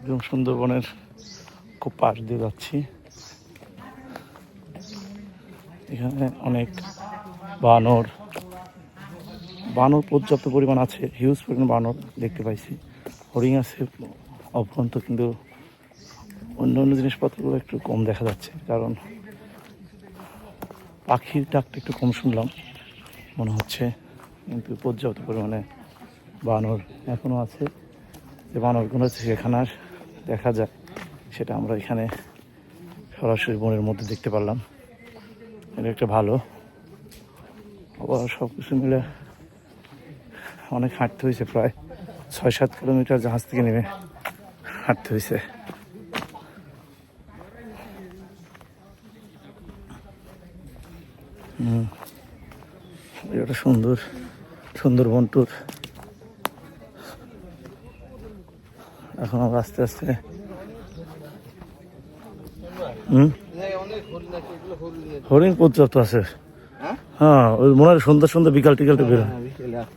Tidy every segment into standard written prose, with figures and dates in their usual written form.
একদম সুন্দরবনের খুব পাশ দিয়ে যাচ্ছি। এখানে অনেক বানর পর্যাপ্ত পরিমাণ আছে, হিউজ পরিমাণ বানর দেখতে পাইছি। হরিণ আছে অভ্যন্ত, কিন্তু অন্য অন্য জিনিসপত্রগুলো একটু কম দেখা যাচ্ছে, কারণ পাখির ডাকটা একটু কম শুনলাম মনে হচ্ছে। কিন্তু পর্যাপ্ত পরিমাণে বানর এখনও আছে। যে বানরগুলো সেখানে দেখা যায় সেটা আমরা এখানে সরাসরি বনের মধ্যে দেখতে পারলাম। এটা একটা ভালো। আবার সব কিছু মিলে অনেক হাঁটতে হয়েছে, প্রায় 6-7 কিলোমিটার জাহাজ থেকে নেমে হাঁটতে হয়েছে। এটা সুন্দরবন ট্যুর। এখন আমরা আস্তে আস্তে হরিণ পর্যাপ্ত আছে। হ্যাঁ, ওই মনে হয় সন্ধ্যা বিকাল টিকালটা বেরোয়,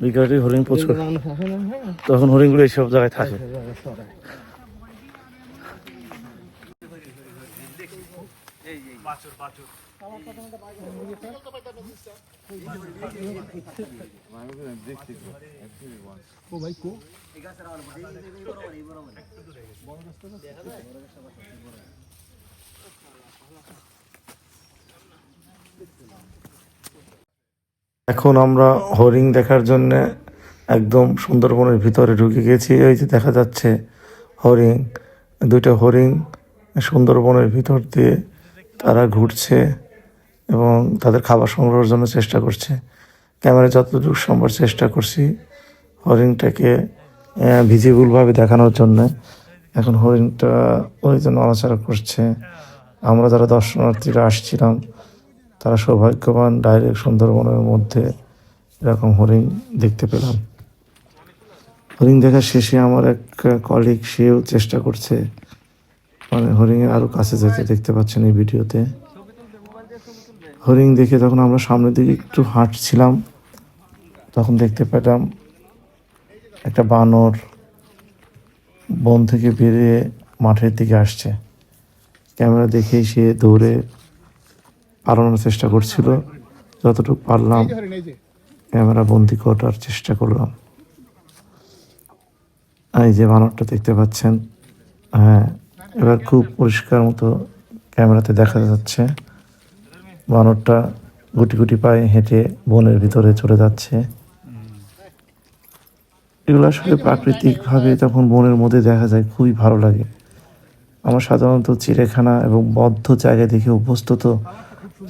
বিকালটি হরিণ প্রচুর। তখন হরিণগুলো এইসব জায়গায় থাকে। এখন আমরা হরিণ দেখার জন্য একদম সুন্দরবনের ভিতরে ঢুকে গেছি। এই যে দেখা যাচ্ছে হরিণ, দুইটা হরিণ সুন্দরবনের ভিতর দিয়ে তারা ঘুরছে এবং তাদের খাবার সংগ্রহের জন্য চেষ্টা করছে। ক্যামেরা যতটুকু সম্ভব চেষ্টা করছি হরিণটাকে ভিজিবলভাবে দেখানোর জন্য। এখন হরিণটা ওই জন্য নড়াচড়া করছে। আমরা যারা দর্শনার্থীরা আসছিলাম তারা সৌভাগ্যবান, ডাইরেক্ট সুন্দরবনের মধ্যে এরকম হরিণ দেখতে পেলাম। হরিণ দেখার শেষে আমার এক কলিগ, সেও চেষ্টা করছে মানে হরিণের আরও কাছে যেতে। দেখতে পাচ্ছেন এই ভিডিওতে। হরিণ দেখে তখন আমরা সামনের দিকে একটু হাঁটছিলাম, তখন দেখতে পেলাম একটা বানর বন থেকে বেরিয়ে মাঠের দিকে আসছে। ক্যামেরা দেখেই সে দৌড়ে পালানোর চেষ্টা করছিল। যতটুকু পারলাম ক্যামেরা বন্দি করার চেষ্টা করলাম। এই যে বানরটা দেখতে পাচ্ছেন, হ্যাঁ এবার খুব পরিষ্কার মতো ক্যামেরাতে দেখা যাচ্ছে। বানরটা গুটি গুটি পায়ে হেঁটে বনের ভিতরে চলে যাচ্ছে। এগুলো আসলে প্রাকৃতিকভাবে তখন বনের মধ্যে দেখা যায়, খুবই ভালো লাগে। আমার সাধারণত চিড়িয়াখানা এবং বদ্ধ জায়গায় দেখে অভ্যস্ত, তো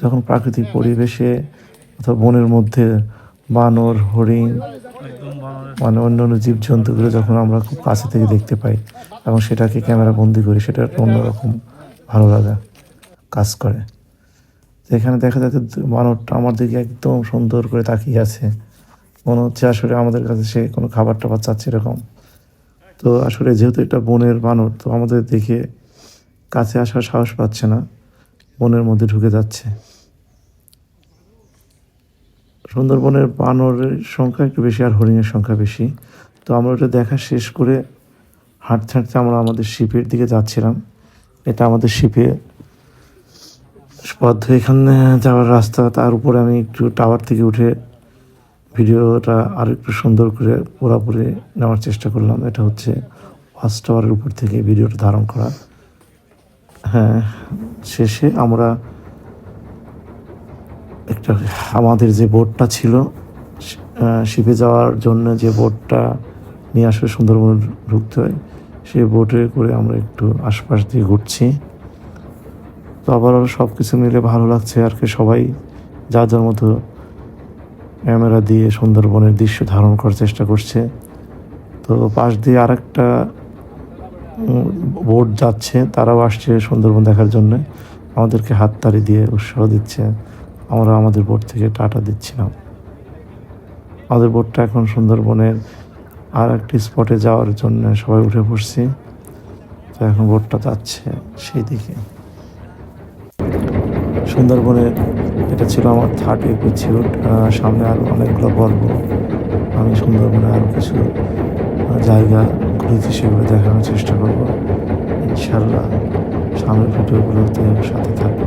যখন প্রাকৃতিক পরিবেশে অথবা বনের মধ্যে বানর, হরিণ মানে অন্যান্য জীবজন্তুগুলো যখন আমরা খুব কাছে থেকে দেখতে পাই এবং সেটাকে ক্যামেরা বন্দি করি, সেটা অন্যরকম ভালো লাগা কাজ করে। এখানে দেখা যাচ্ছে বানরটা আমার দিকে একদম সুন্দর করে তাকিয়ে আছে, মনে হচ্ছে আসলে আমাদের কাছে সে কোনো খাবার টাবার চাচ্ছে এরকম। তো আসলে যেহেতু এটা বনের বানর, তো আমাদের দেখে কাছে আসার সাহস পাচ্ছে না, বনের মধ্যে ঢুকে যাচ্ছে। সুন্দরবনের বানরের সংখ্যা একটু বেশি আর হরিণের সংখ্যা বেশি। তো আমরা ওটা দেখা শেষ করে হাঁটতে হাঁটতে আমরা আমাদের শিপের দিকে যাচ্ছিলাম। এটা আমাদের শিপে পথ, এখানে যাওয়ার রাস্তা। তার উপরে আমি একটু টাওয়ার থেকে উঠে ভিডিওটা আর একটু সুন্দর করে পুরোপুরি নেওয়ার চেষ্টা করলাম। এটা হচ্ছে ওয়াচ টাওয়ারের উপর থেকে ভিডিওটা ধারণ করা। হ্যাঁ, শেষে আমরা একটা আমাদের যে বোটটা ছিল শিপে যাওয়ার জন্য, যে বোটটা নিয়ে আসলে সুন্দরবন ঢুকতে হয়, সেই বোটে করে আমরা একটু আশপাশ দিয়ে ঘুরছি। তো আবারও সব কিছু মিলে ভালো লাগছে আর কি। সবাই যার যার মতো ক্যামেরা দিয়ে সুন্দরবনের দৃশ্য ধারণ করার চেষ্টা করছে। তো পাশ দিয়ে আরেকটা বোট যাচ্ছে, তারাও আসছে সুন্দরবন দেখার জন্য, আমাদেরকে হাততালি দিয়ে উৎসাহ দিচ্ছে। আমরা আমাদের বোট থেকে টাটা দিচ্ছিলাম। আমাদের বোটটা এখন সুন্দরবনের আর একটি স্পটে যাওয়ার জন্য সবাই উঠে পড়ছি। তো এখন বোটটা যাচ্ছে সেই দিকে। সুন্দরবনের এটা ছিল আমার 3rd এপিসোড। সামনে আরও অনেকগুলো পর্ব আমি সুন্দরবনে আরও কিছু জায়গা ঘুরেছি, সেগুলো দেখানোর চেষ্টা করব। ইনশাল্লাহ সামনের ভিডিওগুলোতে সাথে থাকবেন।